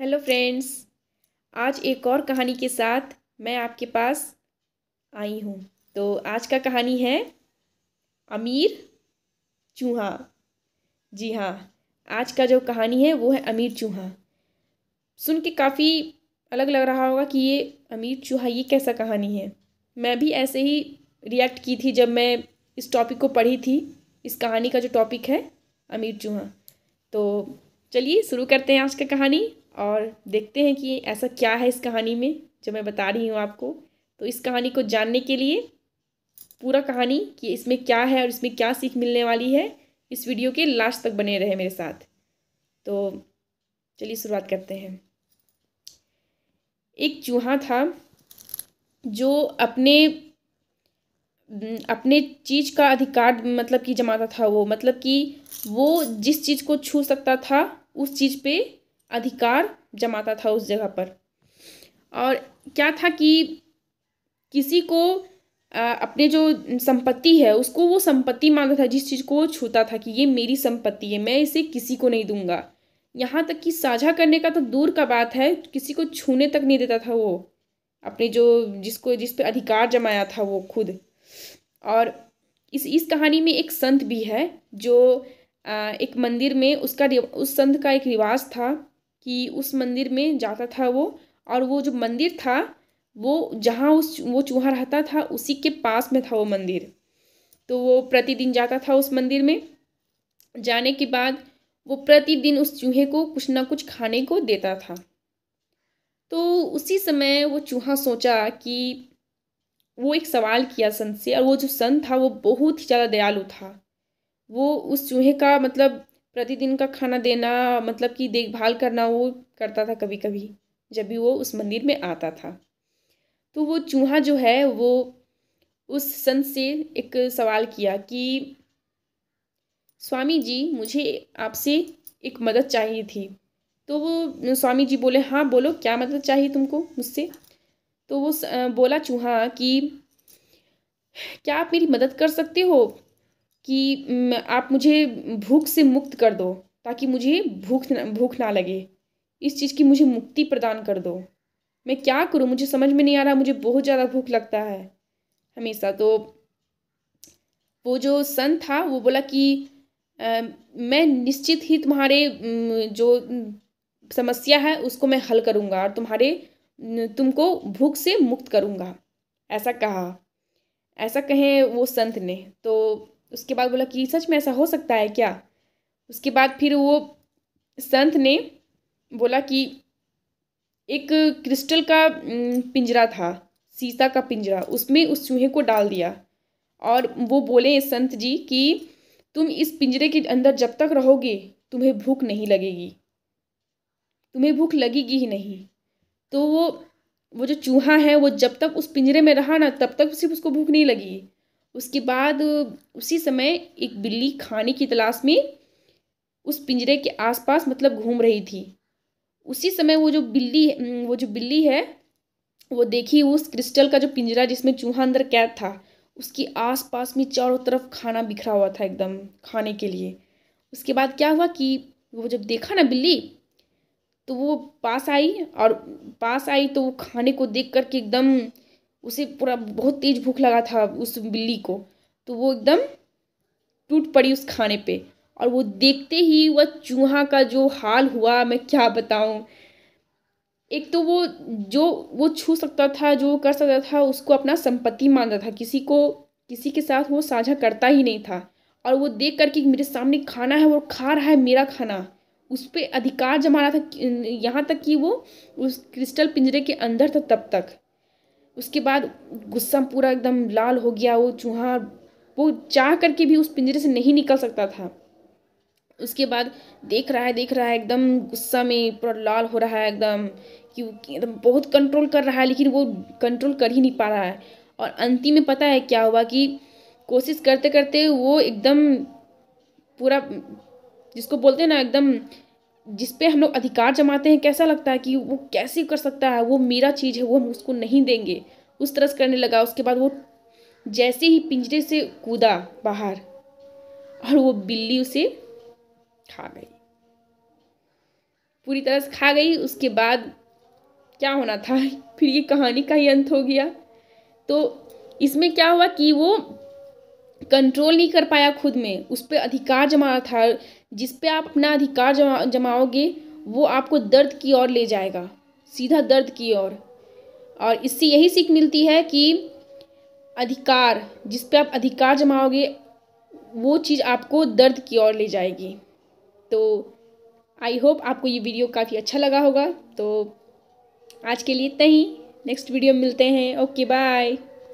Hello friends. आज एक और कहानी के साथ मैं आपके पास आई हूँ। तो आज का कहानी है अमीर चूहा। जी हाँ, आज का जो कहानी है वो है अमीर चूहा। सुन के काफ़ी अलग लग रहा होगा कि ये अमीर चूहा ये कैसा कहानी है। मैं भी ऐसे ही रिएक्ट की थी जब मैं इस टॉपिक को पढ़ी थी। इस कहानी का जो टॉपिक है अमीर चूहा। तो चलिए शुरू करते हैं आज का कहानी और देखते हैं कि ऐसा क्या है इस कहानी में जो मैं बता रही हूँ आपको। तो इस कहानी को जानने के लिए पूरा कहानी कि इसमें क्या है और इसमें क्या सीख मिलने वाली है, इस वीडियो के लास्ट तक बने रहे मेरे साथ। तो चलिए शुरुआत करते हैं। एक चूहा था जो अपने अपने चीज़ का अधिकार मतलब कि जमाता था। वो मतलब कि वो जिस चीज़ को छू सकता था उस चीज़ पे अधिकार जमाता था उस जगह पर। और क्या था कि किसी को अपने जो संपत्ति है उसको वो संपत्ति मानता था, जिस चीज़ को वो छूता था कि ये मेरी संपत्ति है, मैं इसे किसी को नहीं दूंगा। यहाँ तक कि साझा करने का तो दूर का बात है, किसी को छूने तक नहीं देता था वो अपने जो जिस पे अधिकार जमाया था वो खुद। और इस कहानी में एक संत भी है जो एक मंदिर में उस संत का एक रिवाज था कि उस मंदिर में जाता था वो। और वो जो मंदिर था वो जहाँ वो चूहा रहता था उसी के पास में था वो मंदिर। तो वो प्रतिदिन जाता था उस मंदिर में। जाने के बाद वो प्रतिदिन उस चूहे को कुछ ना कुछ खाने को देता था। तो उसी समय वो चूहा सोचा कि वो एक सवाल किया संत से, और वो जो संत था वो बहुत ही ज़्यादा दयालु था। वो उस चूहे का मतलब प्रतिदिन का खाना देना मतलब कि देखभाल करना वो करता था कभी कभी जब भी वो उस मंदिर में आता था। तो वो चूहा जो है वो उस संत से एक सवाल किया कि स्वामी जी, मुझे आपसे एक मदद चाहिए थी। तो वो स्वामी जी बोले, हाँ बोलो, क्या मदद चाहिए तुमको मुझसे। तो वो बोला चूहा कि क्या आप मेरी मदद कर सकते हो कि आप मुझे भूख से मुक्त कर दो, ताकि मुझे भूख ना लगे। इस चीज़ की मुझे मुक्ति प्रदान कर दो। मैं क्या करूँ, मुझे समझ में नहीं आ रहा, मुझे बहुत ज़्यादा भूख लगता है हमेशा। तो वो जो संत था वो बोला कि मैं निश्चित ही तुम्हारे जो समस्या है उसको मैं हल करूँगा और तुमको भूख से मुक्त करूँगा, ऐसा कहा। ऐसा कहे वो संत ने। तो उसके बाद बोला कि सच में ऐसा हो सकता है क्या। उसके बाद फिर वो संत ने बोला कि एक क्रिस्टल का पिंजरा था, शीशा का पिंजरा, उसमें उस चूहे को डाल दिया। और वो बोले संत जी कि तुम इस पिंजरे के अंदर जब तक रहोगे तुम्हें भूख नहीं लगेगी, तुम्हें भूख लगेगी ही नहीं। तो वो जो चूहा है वो जब तक उस पिंजरे में रहा ना तब तक सिर्फ उसको भूख नहीं लगी। उसके बाद उसी समय एक बिल्ली खाने की तलाश में उस पिंजरे के आसपास मतलब घूम रही थी। उसी समय वो जो बिल्ली है वो देखी उस क्रिस्टल का जो पिंजरा जिसमें चूहा अंदर कैद था, उसके आसपास में चारों तरफ खाना बिखरा हुआ था एकदम खाने के लिए। उसके बाद क्या हुआ कि वो जब देखा ना बिल्ली, तो वो पास आई तो वो खाने को देख करके एकदम उसे पूरा बहुत तेज भूख लगा था उस बिल्ली को। तो वो एकदम टूट पड़ी उस खाने पे। और वो देखते ही वह चूहा का जो हाल हुआ मैं क्या बताऊं। एक तो वो छू सकता था, जो कर सकता था उसको अपना संपत्ति मानता था, किसी के साथ वो साझा करता ही नहीं था। और वो देख कर कि मेरे सामने खाना है, वो खा रहा है मेरा खाना, उस पर अधिकार जमा रहा था, यहाँ तक कि वो उस क्रिस्टल पिंजरे के अंदर था तब तक। उसके बाद गुस्सा पूरा एकदम लाल हो गया वो चूहा। वो चाह करके भी उस पिंजरे से नहीं निकल सकता था। उसके बाद देख रहा है एकदम गुस्सा में पूरा लाल हो रहा है एकदम, कि एकदम बहुत कंट्रोल कर रहा है लेकिन वो कंट्रोल कर ही नहीं पा रहा है। और अंतिम में पता है क्या हुआ कि कोशिश करते करते वो एकदम पूरा, जिसको बोलते हैं ना एकदम, जिस पे हम लोग अधिकार जमाते हैं, कैसा लगता है कि वो कैसे कर सकता है, वो मेरा चीज़ है, वो हम उसको नहीं देंगे, उस तरह से करने लगा। उसके बाद वो जैसे ही पिंजरे से कूदा बाहर और वो बिल्ली उसे खा गई। पूरी तरह से खा गई। उसके बाद क्या होना था, फिर ये कहानी का ही अंत हो गया। तो इसमें क्या हुआ कि वो कंट्रोल नहीं कर पाया खुद में, उस पर अधिकार जमा था। जिस पे आप अपना अधिकार जमाओगे वो आपको दर्द की ओर ले जाएगा, सीधा दर्द की ओर। और इससे यही सीख मिलती है कि अधिकार, जिस पे आप अधिकार जमाओगे वो चीज़ आपको दर्द की ओर ले जाएगी। तो आई होप आपको ये वीडियो काफ़ी अच्छा लगा होगा। तो आज के लिए इतना ही, नेक्स्ट वीडियो में मिलते हैं। Okay bye.